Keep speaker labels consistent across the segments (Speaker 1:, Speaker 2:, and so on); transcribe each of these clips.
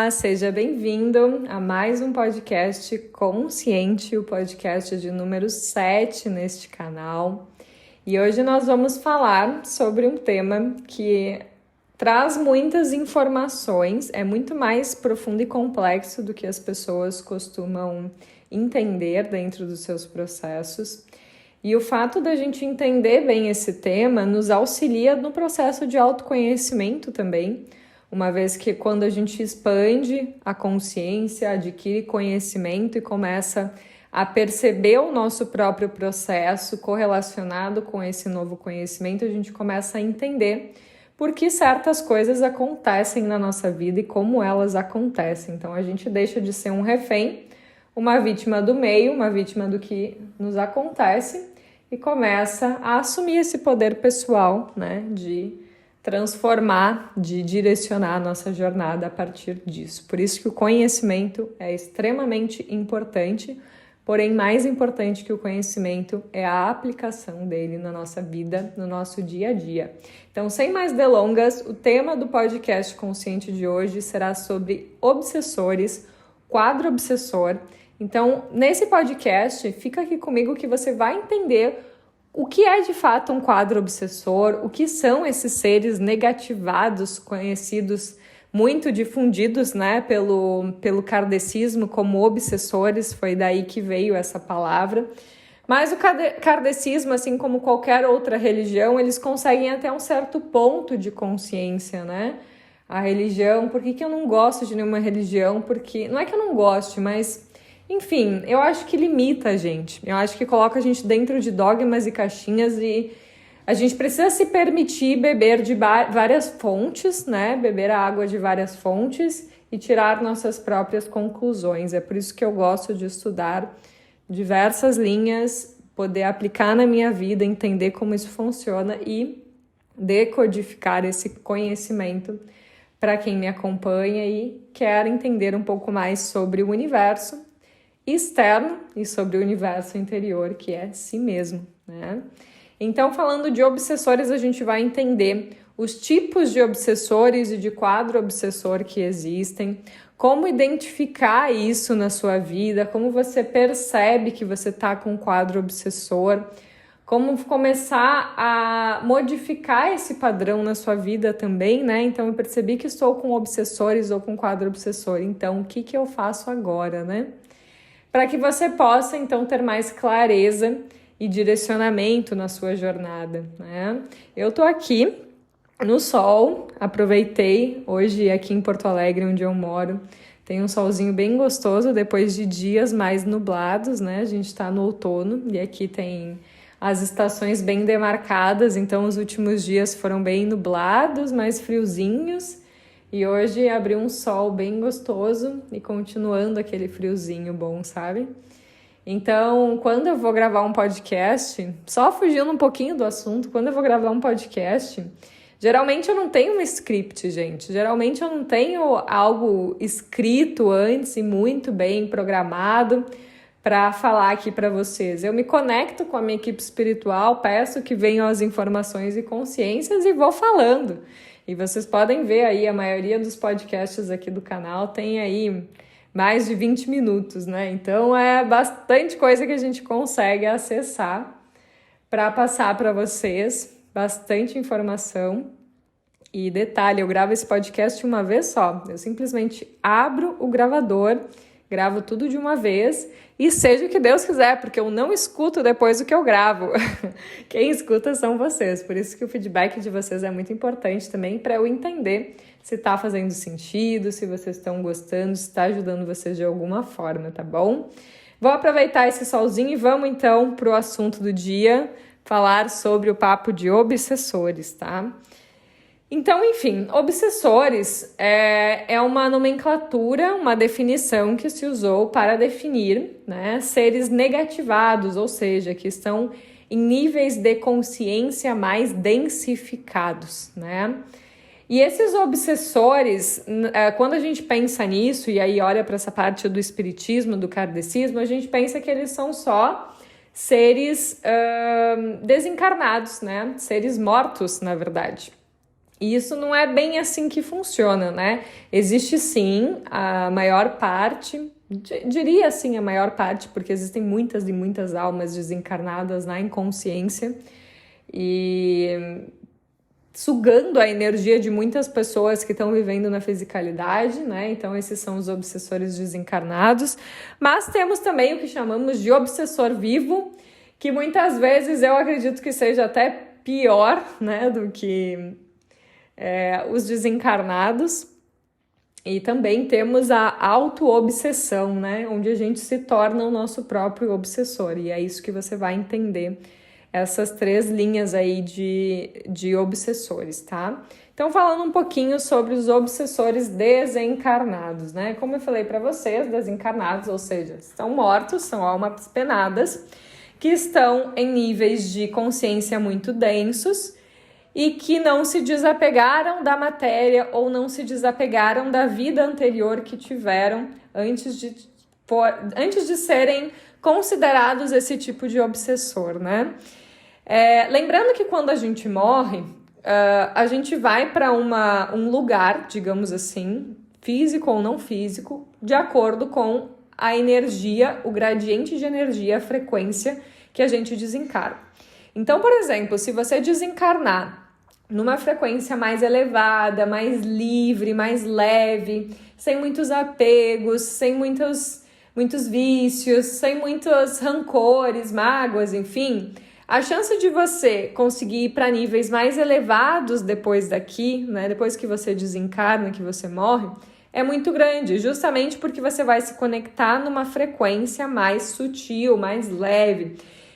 Speaker 1: Olá, seja bem-vindo a mais um podcast consciente, o podcast de número 7 neste canal. E hoje nós vamos falar sobre um tema que traz muitas informações, é muito mais profundo e complexo do que as pessoas costumam entender dentro dos seus processos. E o fato da gente entender bem esse tema nos auxilia no processo de autoconhecimento também, uma vez que quando a gente expande a consciência, adquire conhecimento e começa a perceber o nosso próprio processo correlacionado com esse novo conhecimento, a gente começa a entender por que certas coisas acontecem na nossa vida e como elas acontecem. Então a gente deixa de ser um refém, uma vítima do meio, uma vítima do que nos acontece e começa a assumir esse poder pessoal, né, de transformar, de direcionar a nossa jornada a partir disso. Por isso que o conhecimento é extremamente importante, porém mais importante que o conhecimento é a aplicação dele na nossa vida, no nosso dia a dia. Então, sem mais delongas, o tema do podcast consciente de hoje será sobre obsessores, quadro obsessor. Então, nesse podcast, fica aqui comigo que você vai entender o que é de fato um quadro obsessor, o que são esses seres negativados, conhecidos, muito difundidos, né, pelo kardecismo como obsessores, foi daí que veio essa palavra. Mas o kardecismo, assim como qualquer outra religião, eles conseguem até um certo ponto de consciência, né? A religião, por que eu não gosto de nenhuma religião? Porque não é que eu não goste, mas enfim, eu acho que limita a gente. Eu acho que coloca a gente dentro de dogmas e caixinhas e a gente precisa se permitir beber de várias fontes, né? Beber a água de várias fontes e tirar nossas próprias conclusões. É por isso que eu gosto de estudar diversas linhas, poder aplicar na minha vida, entender como isso funciona e decodificar esse conhecimento para quem me acompanha e quer entender um pouco mais sobre o universo externo e sobre o universo interior, que é si mesmo, né? Então, falando de obsessores, a gente vai entender os tipos de obsessores e de quadro obsessor que existem, como identificar isso na sua vida, como você percebe que você está com um quadro obsessor, como começar a modificar esse padrão na sua vida também, né? Então, eu percebi que estou com obsessores ou com quadro obsessor, então, o que eu faço agora, né? Para que você possa, então, ter mais clareza e direcionamento na sua jornada, né? Eu tô aqui no sol, aproveitei hoje aqui em Porto Alegre, onde eu moro, tem um solzinho bem gostoso depois de dias mais nublados, né? A gente tá no outono e aqui tem as estações bem demarcadas, então os últimos dias foram bem nublados, mais friozinhos. E hoje abriu um sol bem gostoso e continuando aquele friozinho bom, sabe? Então, quando eu vou gravar um podcast, só fugindo um pouquinho do assunto, quando eu vou gravar um podcast, geralmente eu não tenho um script, gente. Geralmente eu não tenho algo escrito antes e muito bem programado para falar aqui para vocês. Eu me conecto com a minha equipe espiritual, peço que venham as informações e consciências e vou falando. E vocês podem ver aí, a maioria dos podcasts aqui do canal tem aí mais de 20 minutos, né? Então é bastante coisa que a gente consegue acessar para passar para vocês, bastante informação. E detalhe, eu gravo esse podcast uma vez só. Eu simplesmente abro o gravador, gravo tudo de uma vez e seja o que Deus quiser, porque eu não escuto depois o que eu gravo. Quem escuta são vocês, por isso que o feedback de vocês é muito importante também para eu entender se está fazendo sentido, se vocês estão gostando, se está ajudando vocês de alguma forma, tá bom? Vou aproveitar esse solzinho e vamos então para o assunto do dia, falar sobre o papo de obsessores, tá? Então, enfim, obsessores é uma nomenclatura, uma definição que se usou para definir, né, seres negativados, ou seja, que estão em níveis de consciência mais densificados, né? E esses obsessores, quando a gente pensa nisso, e aí olha para essa parte do espiritismo, do kardecismo, a gente pensa que eles são só seres desencarnados, né? Seres mortos, na verdade. E isso não é bem assim que funciona, né? Existe sim a maior parte, diria assim a maior parte, porque existem muitas e muitas almas desencarnadas na inconsciência e sugando a energia de muitas pessoas que estão vivendo na fisicalidade, né? Então esses são os obsessores desencarnados. Mas temos também o que chamamos de obsessor vivo, que muitas vezes eu acredito que seja até pior, né, do que os desencarnados. E também temos a auto-obsessão, né? Onde a gente se torna o nosso próprio obsessor. E é isso que você vai entender, essas 3 linhas aí de obsessores, tá? Então, falando um pouquinho sobre os obsessores desencarnados, né? Como eu falei para vocês, desencarnados, ou seja, estão mortos, são almas penadas, que estão em níveis de consciência muito densos, e que não se desapegaram da matéria ou não se desapegaram da vida anterior que tiveram antes de serem considerados esse tipo de obsessor, né? Lembrando que quando a gente morre, a gente vai para um lugar, digamos assim, físico ou não físico, de acordo com a energia, o gradiente de energia, a frequência que a gente desencarna. Então, por exemplo, se você desencarnar numa frequência mais elevada, mais livre, mais leve, sem muitos apegos, sem muitos vícios, sem muitos rancores, mágoas, enfim, a chance de você conseguir ir para níveis mais elevados depois daqui, né, depois que você desencarna, que você morre, é muito grande, justamente porque você vai se conectar numa frequência mais sutil, mais leve.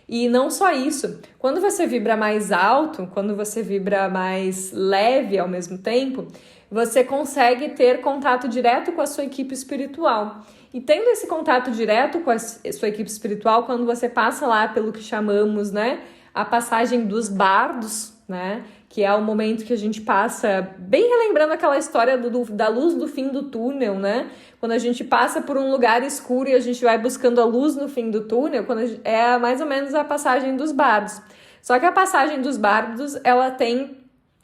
Speaker 1: E não só isso, quando você vibra mais alto, quando você vibra mais leve ao mesmo tempo, você consegue ter contato direto com a sua equipe espiritual. E tendo esse contato direto com a sua equipe espiritual, quando você passa lá pelo que chamamos, né, a passagem dos bardos, né, que é o momento que a gente passa, bem relembrando aquela história da luz do fim do túnel, né? Quando a gente passa por um lugar escuro e a gente vai buscando a luz no fim do túnel, é mais ou menos a passagem dos bardos. Só que a passagem dos bardos, ela tem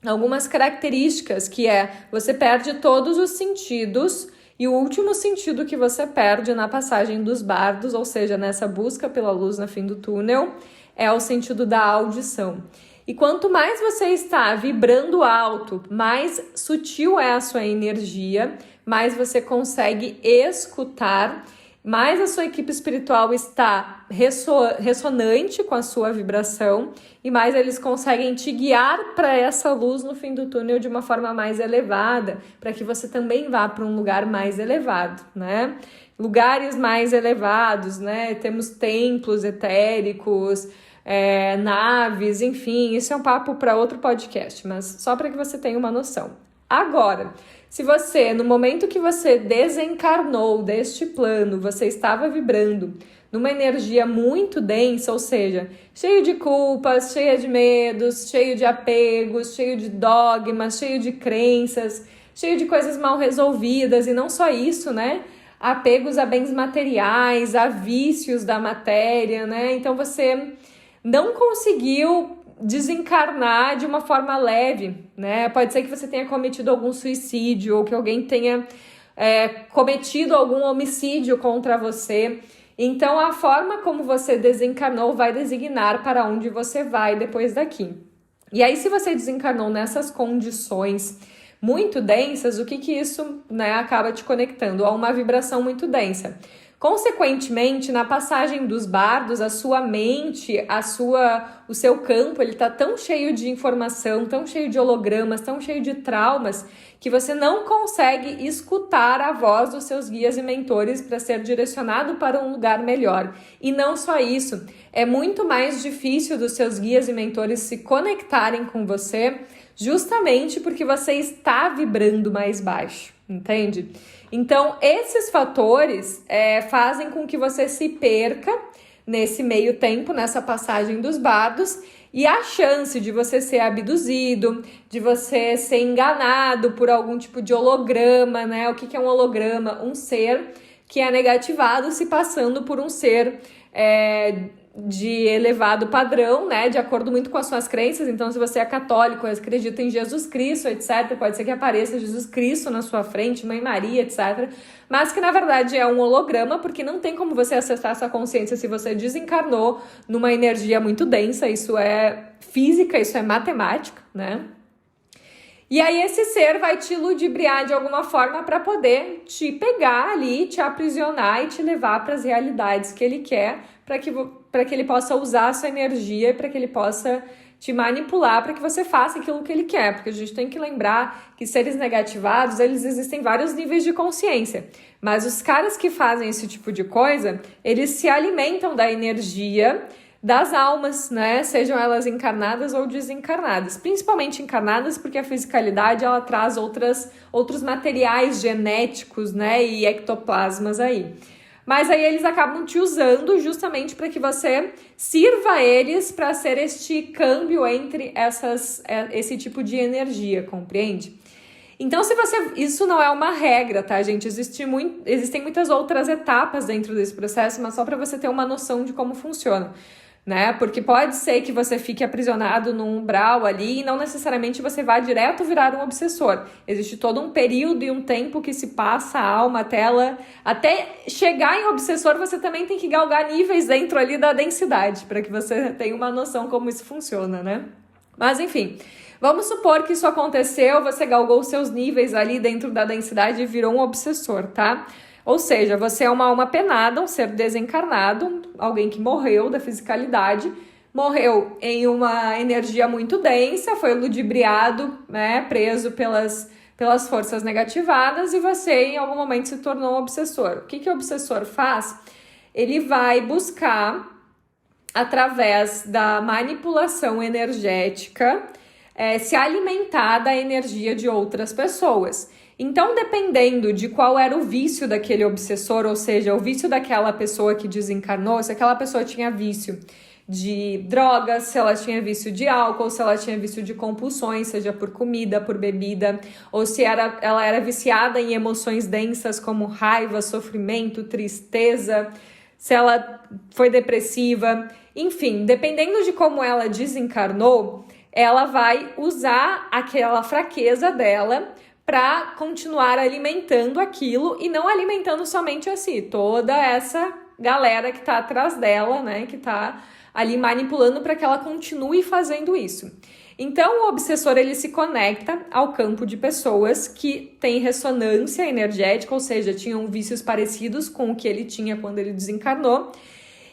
Speaker 1: algumas características, que você perde todos os sentidos, e o último sentido que você perde na passagem dos bardos, ou seja, nessa busca pela luz no fim do túnel, é o sentido da audição. E quanto mais você está vibrando alto, mais sutil é a sua energia, mais você consegue escutar, mais a sua equipe espiritual está ressonante com a sua vibração e mais eles conseguem te guiar para essa luz no fim do túnel de uma forma mais elevada, para que você também vá para um lugar mais elevado, né? Lugares mais elevados, né? Temos templos etéricos, naves, enfim, isso é um papo para outro podcast, mas só para que você tenha uma noção. Agora, se você, no momento que você desencarnou deste plano, você estava vibrando numa energia muito densa, ou seja, cheio de culpas, cheia de medos, cheio de apegos, cheio de dogmas, cheio de crenças, cheio de coisas mal resolvidas, e não só isso, né? Apegos a bens materiais, a vícios da matéria, né? Então você não conseguiu desencarnar de uma forma leve, né? Pode ser que você tenha cometido algum suicídio ou que alguém tenha cometido algum homicídio contra você. Então, a forma como você desencarnou vai designar para onde você vai depois daqui. E aí, se você desencarnou nessas condições muito densas, o que isso, né, acaba te conectando a uma vibração muito densa. Consequentemente, na passagem dos bardos, a sua mente, o seu campo, ele tá tão cheio de informação, tão cheio de hologramas, tão cheio de traumas, que você não consegue escutar a voz dos seus guias e mentores para ser direcionado para um lugar melhor. E não só isso, é muito mais difícil dos seus guias e mentores se conectarem com você, justamente porque você está vibrando mais baixo, entende? Então, esses fatores fazem com que você se perca nesse meio tempo, nessa passagem dos bardos, e a chance de você ser abduzido, de você ser enganado por algum tipo de holograma, né? O que é um holograma? Um ser que é negativado se passando por um ser de elevado padrão, né, de acordo muito com as suas crenças. Então, se você é católico, acredita em Jesus Cristo, etc., pode ser que apareça Jesus Cristo na sua frente, Mãe Maria, etc., mas que, na verdade, é um holograma, porque não tem como você acessar essa consciência se você desencarnou numa energia muito densa. Isso é física, isso é matemática, né? E aí esse ser vai te ludibriar de alguma forma para poder te pegar ali, te aprisionar e te levar para as realidades que ele quer, para que ele possa usar a sua energia e para que ele possa te manipular para que você faça aquilo que ele quer. Porque a gente tem que lembrar que seres negativados, eles existem vários níveis de consciência. Mas os caras que fazem esse tipo de coisa, eles se alimentam da energia das almas, né? Sejam elas encarnadas ou desencarnadas. Principalmente encarnadas, porque a fisicalidade, ela traz outros materiais genéticos, né? E ectoplasmas aí. Mas aí eles acabam te usando justamente para que você sirva a eles para ser este câmbio entre esse tipo de energia, compreende? Então, isso não é uma regra, tá, gente? Existem muitas outras etapas dentro desse processo, mas só para você ter uma noção de como funciona, né? Porque pode ser que você fique aprisionado num umbral ali e não necessariamente você vá direto virar um obsessor. Existe todo um período e um tempo que se passa a alma até chegar em obsessor. Você também tem que galgar níveis dentro ali da densidade, para que você tenha uma noção como isso funciona, né? Mas enfim, vamos supor que isso aconteceu, você galgou seus níveis ali dentro da densidade e virou um obsessor, tá? Ou seja, você é uma alma penada, um ser desencarnado, alguém que morreu da fisicalidade, morreu em uma energia muito densa, foi ludibriado, né, preso pelas forças negativadas e você em algum momento se tornou um obsessor. O que o obsessor faz? Ele vai buscar, através da manipulação energética, se alimentar da energia de outras pessoas. Então, dependendo de qual era o vício daquele obsessor, ou seja, o vício daquela pessoa que desencarnou, se aquela pessoa tinha vício de drogas, se ela tinha vício de álcool, se ela tinha vício de compulsões, seja por comida, por bebida, ou se ela era viciada em emoções densas como raiva, sofrimento, tristeza, se ela foi depressiva, enfim, dependendo de como ela desencarnou, ela vai usar aquela fraqueza dela para continuar alimentando aquilo e não alimentando somente assim, toda essa galera que está atrás dela, né, que está ali manipulando para que ela continue fazendo isso. Então, o obsessor, ele se conecta ao campo de pessoas que têm ressonância energética, ou seja, tinham vícios parecidos com o que ele tinha quando ele desencarnou,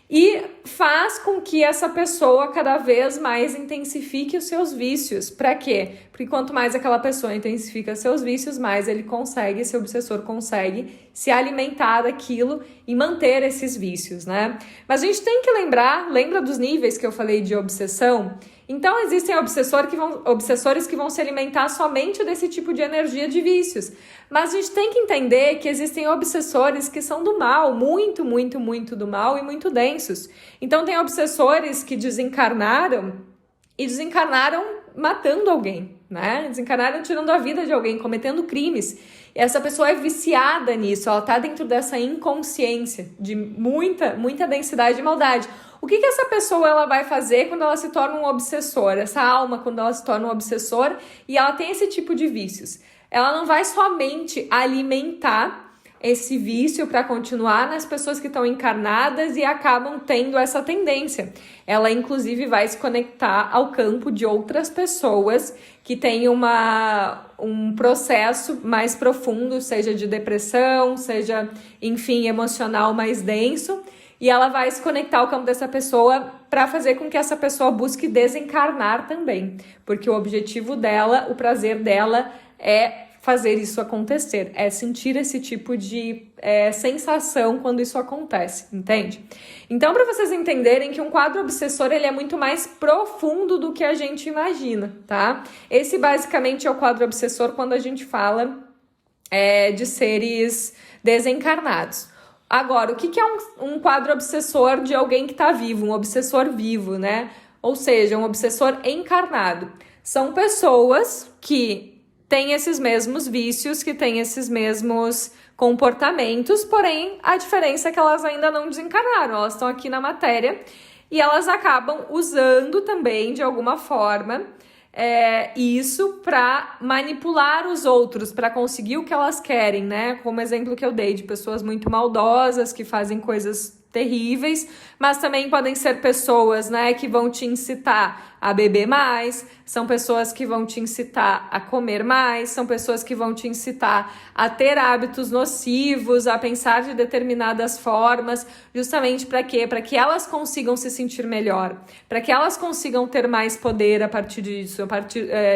Speaker 1: e faz com que essa pessoa cada vez mais intensifique os seus vícios. Para quê? Porque quanto mais aquela pessoa intensifica seus vícios, mais esse obsessor consegue se alimentar daquilo e manter esses vícios, né? Mas a gente tem que lembra dos níveis que eu falei de obsessão? Então existem obsessores que vão se alimentar somente desse tipo de energia de vícios. Mas a gente tem que entender que existem obsessores que são do mal, muito, muito, muito do mal e muito densos. Então tem obsessores que desencarnaram matando alguém, né? Desencarnaram tirando a vida de alguém, cometendo crimes. E essa pessoa é viciada nisso, ela tá dentro dessa inconsciência de muita, muita densidade de maldade. O que essa pessoa ela vai fazer quando ela se torna um obsessor? Essa alma, quando ela se torna um obsessor e ela tem esse tipo de vícios. Ela não vai somente alimentar esse vício para continuar nas pessoas que estão encarnadas e acabam tendo essa tendência. Ela, inclusive, vai se conectar ao campo de outras pessoas que têm um processo mais profundo, seja de depressão, seja, enfim, emocional mais denso. E ela vai se conectar ao campo dessa pessoa para fazer com que essa pessoa busque desencarnar também. Porque o objetivo dela, o prazer dela é fazer isso acontecer, é sentir esse tipo de sensação quando isso acontece, entende? Então, para vocês entenderem que um quadro obsessor ele é muito mais profundo do que a gente imagina, tá? Esse basicamente é o quadro obsessor quando a gente fala de seres desencarnados. Agora, o que é um quadro obsessor de alguém que está vivo, um obsessor vivo, né? Ou seja, um obsessor encarnado. São pessoas que têm esses mesmos vícios, que têm esses mesmos comportamentos, porém a diferença é que elas ainda não desencarnaram, elas estão aqui na matéria e elas acabam usando também, de alguma forma, isso para manipular os outros, para conseguir o que elas querem, né? Como exemplo que eu dei de pessoas muito maldosas que fazem coisas terríveis, mas também podem ser pessoas, né, que vão te incitar a beber mais, são pessoas que vão te incitar a comer mais, são pessoas que vão te incitar a ter hábitos nocivos, a pensar de determinadas formas, justamente para quê? Para que elas consigam se sentir melhor, para que elas consigam ter mais poder a partir disso,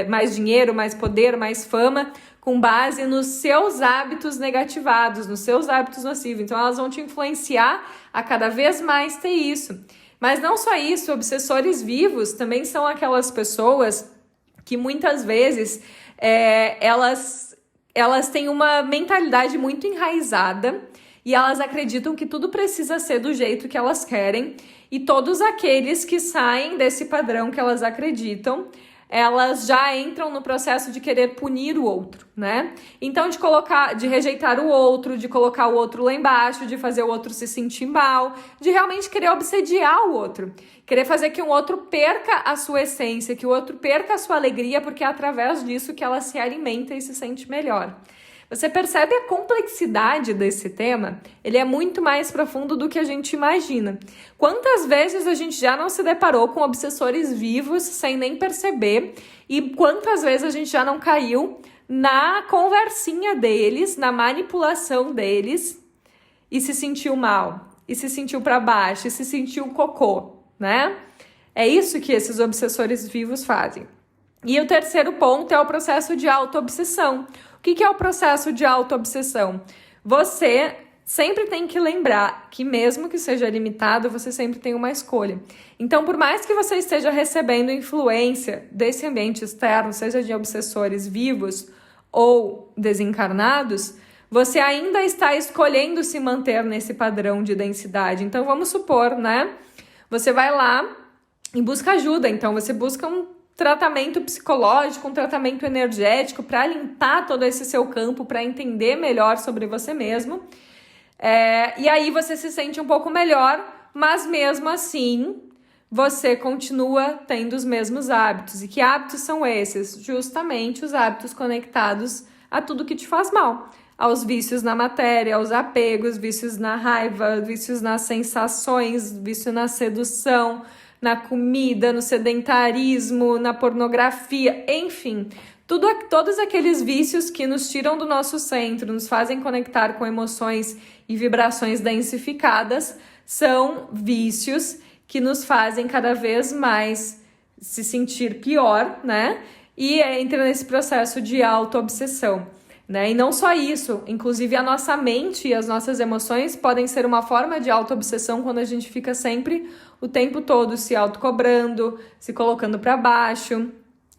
Speaker 1: mais dinheiro, mais poder, mais fama, com base nos seus hábitos negativados, nos seus hábitos nocivos. Então, elas vão te influenciar a cada vez mais ter isso. Mas não só isso, obsessores vivos também são aquelas pessoas que muitas vezes elas têm uma mentalidade muito enraizada e elas acreditam que tudo precisa ser do jeito que elas querem, e todos aqueles que saem desse padrão que elas acreditam, elas já entram no processo de querer punir o outro, né? Então, de rejeitar o outro, de colocar o outro lá embaixo, de fazer o outro se sentir mal, de realmente querer obsediar o outro, querer fazer que o outro perca a sua essência, que o outro perca a sua alegria, porque é através disso que ela se alimenta e se sente melhor. Você percebe a complexidade desse tema? Ele é muito mais profundo do que a gente imagina. Quantas vezes a gente já não se deparou com obsessores vivos sem nem perceber? E quantas vezes a gente já não caiu na conversinha deles, na manipulação deles e se sentiu mal, e se sentiu para baixo, e se sentiu cocô, né? É isso que esses obsessores vivos fazem. E o terceiro ponto é o processo de auto-obsessão. O que é o processo de auto-obsessão? Você sempre tem que lembrar que, mesmo que seja limitado, você sempre tem uma escolha. Então, por mais que você esteja recebendo influência desse ambiente externo, seja de obsessores vivos ou desencarnados, você ainda está escolhendo se manter nesse padrão de densidade. Então, vamos supor, né? Você vai lá e busca ajuda. Então, você busca um tratamento psicológico, um tratamento energético para limpar todo esse seu campo, para entender melhor sobre você mesmo. E aí você se sente um pouco melhor, mas mesmo assim você continua tendo os mesmos hábitos. E que hábitos são esses? Justamente os hábitos conectados a tudo que te faz mal. Aos vícios na matéria, aos apegos, vícios na raiva, vícios nas sensações, vício na sedução, na comida, no sedentarismo, na pornografia, enfim, todos aqueles vícios que nos tiram do nosso centro, nos fazem conectar com emoções e vibrações densificadas, são vícios que nos fazem cada vez mais se sentir pior, né? E entra nesse processo de auto-obsessão, né? E não só isso, inclusive a nossa mente e as nossas emoções podem ser uma forma de auto-obsessão quando a gente fica sempre o tempo todo se autocobrando, se colocando para baixo,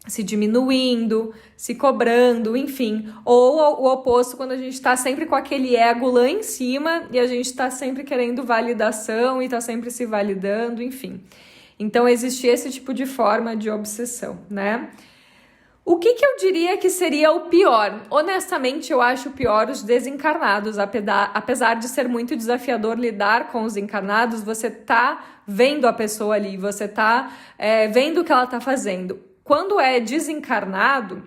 Speaker 1: se diminuindo, se cobrando, enfim. Ou o oposto, quando a gente está sempre com aquele ego lá em cima e a gente está sempre querendo validação e está sempre se validando, enfim. Então, existe esse tipo de forma de obsessão, né? O que eu diria que seria o pior? Honestamente, eu acho pior os desencarnados. Apesar de ser muito desafiador lidar com os encarnados, você tá vendo a pessoa ali, você tá vendo o que ela tá fazendo. Quando é desencarnado,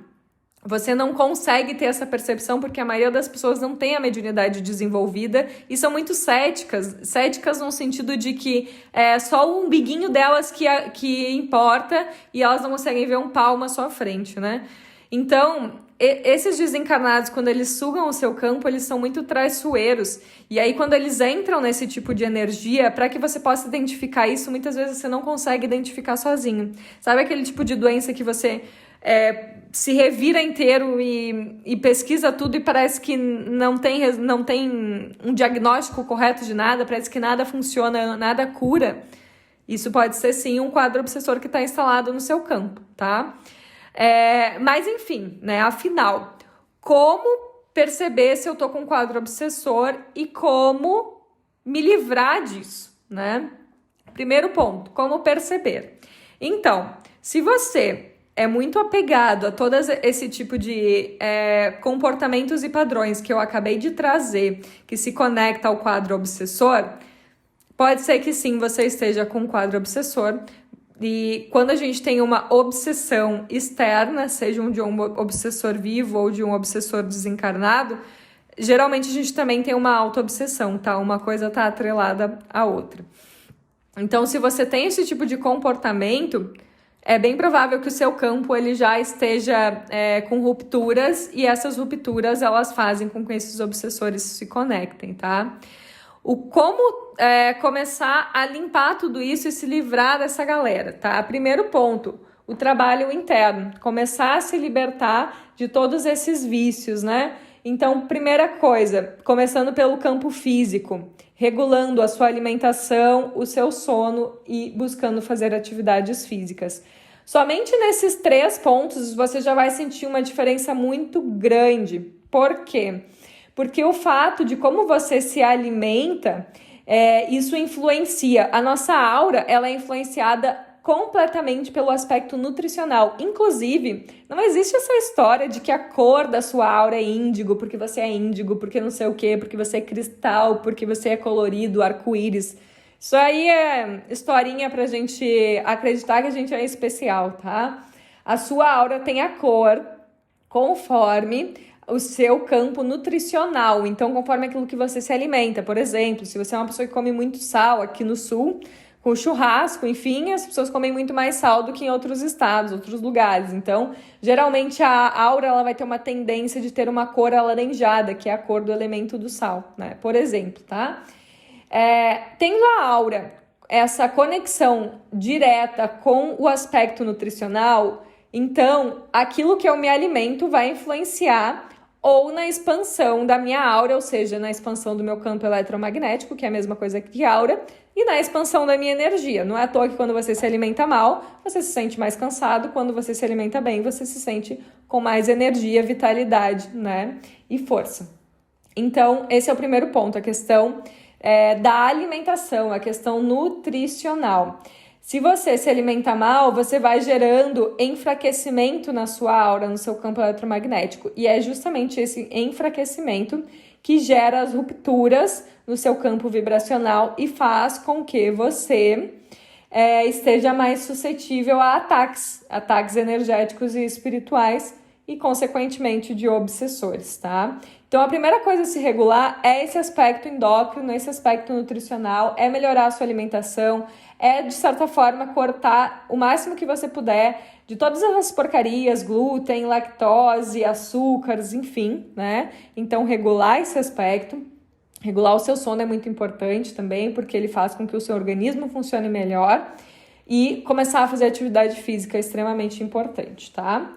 Speaker 1: você não consegue ter essa percepção porque a maioria das pessoas não tem a mediunidade desenvolvida e são muito céticas no sentido de que é só o umbiguinho delas que importa e elas não conseguem ver um palmo à sua frente, né? Então, esses desencarnados, quando eles sugam o seu campo, eles são muito traiçoeiros. E aí, quando eles entram nesse tipo de energia, para que você possa identificar isso, muitas vezes você não consegue identificar sozinho. Sabe aquele tipo de doença que você se revira inteiro e pesquisa tudo e parece que não tem um diagnóstico correto de nada, parece que nada funciona, nada cura? Isso pode ser, sim, um quadro obsessor que está instalado no seu campo, tá? Mas, enfim, né? Afinal, como perceber se eu tô com um quadro obsessor e como me livrar disso, né? Primeiro ponto, como perceber? Então, se você é muito apegado a todo esse tipo de comportamentos e padrões que eu acabei de trazer, que se conecta ao quadro obsessor, Pode ser que sim, você esteja com um quadro obsessor. E quando a gente tem uma obsessão externa, seja de um obsessor vivo ou de um obsessor desencarnado, geralmente a gente também tem uma auto-obsessão, tá? Uma coisa tá atrelada à outra. Então, se você tem esse tipo de comportamento, é bem provável que o seu campo ele já esteja com rupturas, e essas rupturas elas fazem com que esses obsessores se conectem, tá? Como começar a limpar tudo isso e se livrar dessa galera, tá? Primeiro ponto, o trabalho interno, começar a se libertar de todos esses vícios, né? Então, primeira coisa, começando pelo campo físico, regulando a sua alimentação, o seu sono e buscando fazer atividades físicas. Somente nesses 3 pontos você já vai sentir uma diferença muito grande. Por quê? Porque o fato de como você se alimenta, isso influencia. A nossa aura, ela é influenciada completamente pelo aspecto nutricional. Inclusive, não existe essa história de que a cor da sua aura é índigo, porque você é índigo, porque não sei o quê, porque você é cristal, porque você é colorido, arco-íris. Isso aí é historinha pra gente acreditar que a gente é especial, tá? A sua aura tem a cor conforme o seu campo nutricional, então conforme aquilo que você se alimenta. Por exemplo, se você é uma pessoa que come muito sal aqui no sul, com churrasco, enfim, as pessoas comem muito mais sal do que em outros estados, outros lugares. Então, geralmente a aura ela vai ter uma tendência de ter uma cor alaranjada, que é a cor do elemento do sal, né? Por exemplo, tá? Tendo a aura, essa conexão direta com o aspecto nutricional, então aquilo que eu me alimento vai influenciar ou na expansão da minha aura, ou seja, na expansão do meu campo eletromagnético, que é a mesma coisa que aura, e na expansão da minha energia. Não é à toa que quando você se alimenta mal, você se sente mais cansado, quando você se alimenta bem, você se sente com mais energia, vitalidade, né? E força. Então, esse é o primeiro ponto, a questão da alimentação, a questão nutricional. Se você se alimenta mal, você vai gerando enfraquecimento na sua aura, no seu campo eletromagnético. E é justamente esse enfraquecimento que gera as rupturas no seu campo vibracional e faz com que você esteja mais suscetível a ataques energéticos e espirituais e, consequentemente, de obsessores, tá? Então, a primeira coisa a se regular é esse aspecto endócrino, esse aspecto nutricional, é melhorar a sua alimentação, de certa forma, cortar o máximo que você puder de todas as porcarias, glúten, lactose, açúcares, enfim, né? Então, regular esse aspecto. Regular o seu sono é muito importante também, porque ele faz com que o seu organismo funcione melhor, e começar a fazer atividade física é extremamente importante, tá?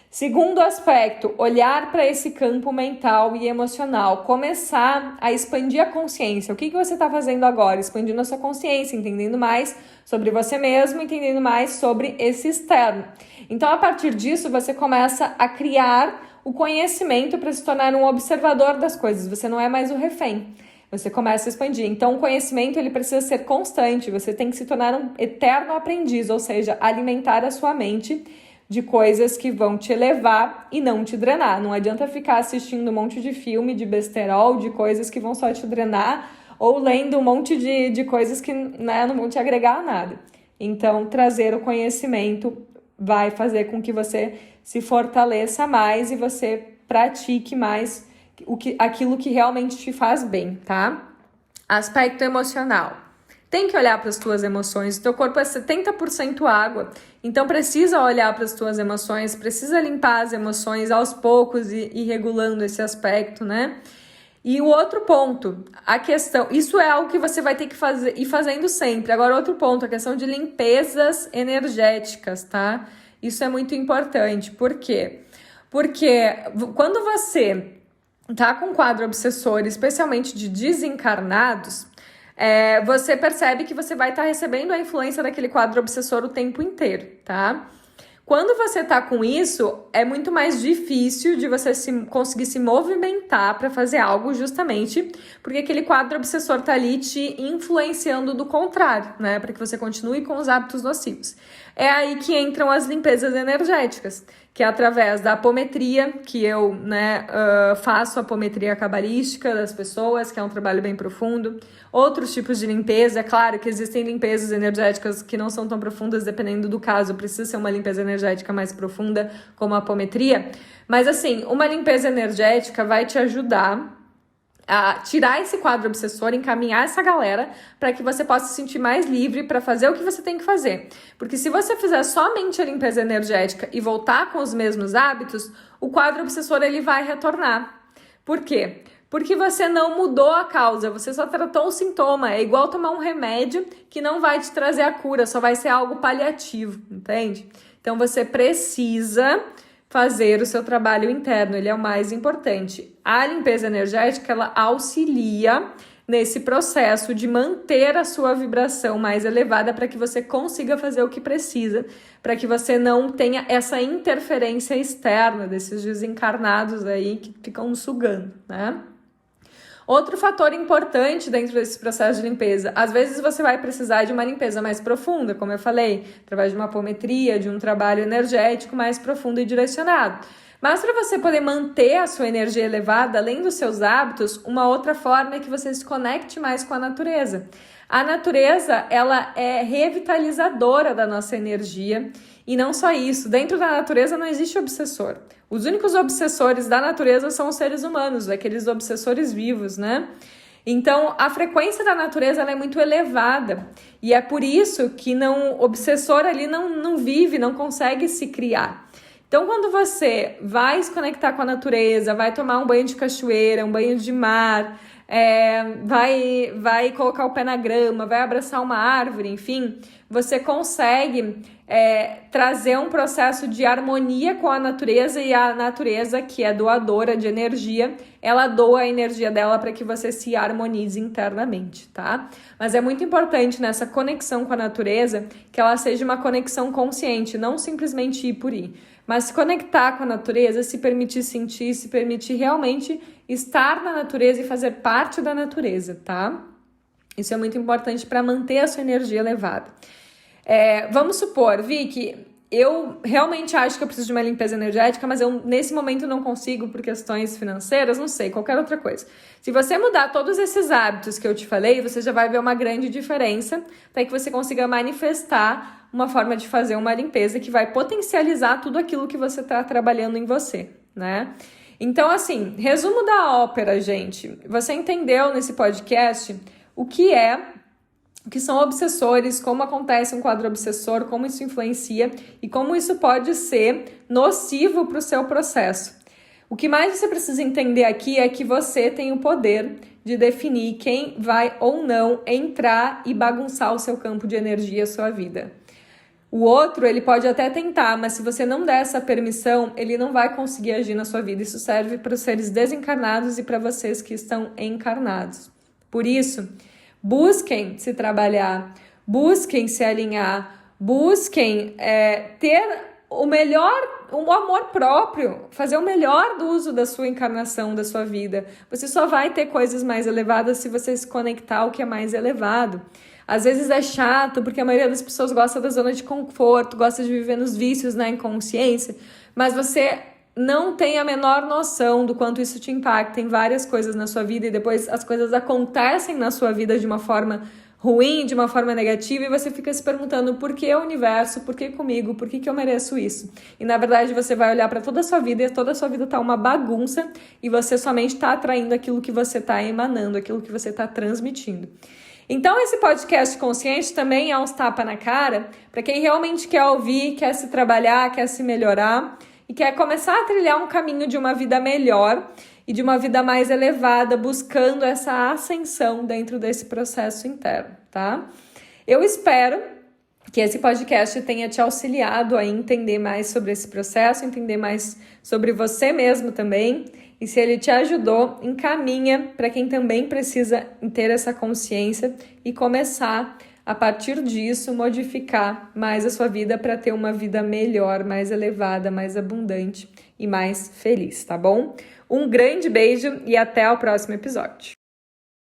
Speaker 1: Segundo aspecto, olhar para esse campo mental e emocional, começar a expandir a consciência. O que você está fazendo agora? Expandindo a sua consciência, entendendo mais sobre você mesmo, entendendo mais sobre esse externo. Então, a partir disso, você começa a criar o conhecimento para se tornar um observador das coisas. Você não é mais o refém. Você começa a expandir. Então, o conhecimento ele precisa ser constante. Você tem que se tornar um eterno aprendiz, ou seja, alimentar a sua mente de coisas que vão te elevar e não te drenar. Não adianta ficar assistindo um monte de filme, de besterol, de coisas que vão só te drenar, ou lendo um monte de coisas que, né, não vão te agregar a nada. Então, trazer o conhecimento vai fazer com que você se fortaleça mais e você pratique mais aquilo que realmente te faz bem, tá? Aspecto emocional. Tem que olhar para as tuas emoções. O teu corpo é 70% água, então precisa olhar para as tuas emoções, precisa limpar as emoções aos poucos e regulando esse aspecto, né? E o outro ponto, a questão, isso é algo que você vai ter que fazer e fazendo sempre. Agora, outro ponto, a questão de limpezas energéticas, tá? Isso é muito importante. Por quê? Porque quando você tá com um quadro obsessor, especialmente de desencarnados, você percebe que você vai estar recebendo a influência daquele quadro obsessor o tempo inteiro, tá? Quando você tá com isso, é muito mais difícil de você conseguir se movimentar para fazer algo, justamente porque aquele quadro obsessor tá ali te influenciando do contrário, né? Para que você continue com os hábitos nocivos. É aí que entram as limpezas energéticas, que é através da apometria, que eu faço a apometria cabalística das pessoas, que é um trabalho bem profundo. Outros tipos de limpeza, é claro que existem limpezas energéticas que não são tão profundas, dependendo do caso, precisa ser uma limpeza energética mais profunda, como a apometria. Mas assim, uma limpeza energética vai te ajudar a tirar esse quadro obsessor, encaminhar essa galera para que você possa se sentir mais livre para fazer o que você tem que fazer. Porque se você fizer somente a limpeza energética e voltar com os mesmos hábitos, o quadro obsessor ele vai retornar. Por quê? Porque você não mudou a causa, você só tratou o sintoma. É igual tomar um remédio que não vai te trazer a cura, só vai ser algo paliativo, entende? Então você precisa fazer o seu trabalho interno, ele é o mais importante. A limpeza energética, ela auxilia nesse processo de manter a sua vibração mais elevada para que você consiga fazer o que precisa, para que você não tenha essa interferência externa desses desencarnados aí que ficam sugando, né? Outro fator importante dentro desse processo de limpeza, às vezes você vai precisar de uma limpeza mais profunda, como eu falei, através de uma apometria, de um trabalho energético mais profundo e direcionado. Mas para você poder manter a sua energia elevada, além dos seus hábitos, uma outra forma é que você se conecte mais com a natureza. A natureza, ela é revitalizadora da nossa energia e não só isso, dentro da natureza não existe obsessor. Os únicos obsessores da natureza são os seres humanos, aqueles obsessores vivos, né? Então, a frequência da natureza ela é muito elevada e é por isso que o obsessor ali não vive, não consegue se criar. Então, quando você vai se conectar com a natureza, vai tomar um banho de cachoeira, um banho de mar, vai colocar o pé na grama, vai abraçar uma árvore, enfim, você consegue trazer um processo de harmonia com a natureza e a natureza, que é doadora de energia, ela doa a energia dela para que você se harmonize internamente, tá? Mas é muito importante nessa conexão com a natureza que ela seja uma conexão consciente, não simplesmente ir por ir, mas se conectar com a natureza, se permitir sentir, se permitir realmente estar na natureza e fazer parte da natureza, tá? Isso é muito importante para manter a sua energia elevada. Vamos supor, Vicky, eu realmente acho que eu preciso de uma limpeza energética, mas eu nesse momento não consigo por questões financeiras, não sei, qualquer outra coisa. Se você mudar todos esses hábitos que eu te falei, você já vai ver uma grande diferença para que você consiga manifestar uma forma de fazer uma limpeza que vai potencializar tudo aquilo que você está trabalhando em você, né? Então, assim, resumo da ópera, gente. Você entendeu nesse podcast o que são obsessores, como acontece um quadro obsessor, como isso influencia e como isso pode ser nocivo para o seu processo. O que mais você precisa entender aqui é que você tem o poder de definir quem vai ou não entrar e bagunçar o seu campo de energia, a sua vida. O outro, ele pode até tentar, mas se você não der essa permissão, ele não vai conseguir agir na sua vida. Isso serve para os seres desencarnados e para vocês que estão encarnados. Por isso, busquem se trabalhar, busquem se alinhar, busquem ter o amor próprio, fazer o melhor do uso da sua encarnação, da sua vida. Você só vai ter coisas mais elevadas se você se conectar ao que é mais elevado. Às vezes é chato, porque a maioria das pessoas gosta da zona de conforto, gosta de viver nos vícios, na inconsciência, mas você não tem a menor noção do quanto isso te impacta em várias coisas na sua vida e depois as coisas acontecem na sua vida de uma forma ruim, de uma forma negativa e você fica se perguntando por que o universo, por que comigo, por que eu mereço isso? E na verdade você vai olhar para toda a sua vida e toda a sua vida tá uma bagunça e você somente está atraindo aquilo que você está emanando, aquilo que você está transmitindo. Então esse podcast consciente também é uns tapa na cara para quem realmente quer ouvir, quer se trabalhar, quer se melhorar e quer começar a trilhar um caminho de uma vida melhor e de uma vida mais elevada, buscando essa ascensão dentro desse processo interno, tá? Eu espero que esse podcast tenha te auxiliado a entender mais sobre esse processo, entender mais sobre você mesmo também. E se ele te ajudou, encaminha para quem também precisa ter essa consciência e começar, a partir disso, modificar mais a sua vida para ter uma vida melhor, mais elevada, mais abundante e mais feliz, tá bom? Um grande beijo e até o próximo episódio.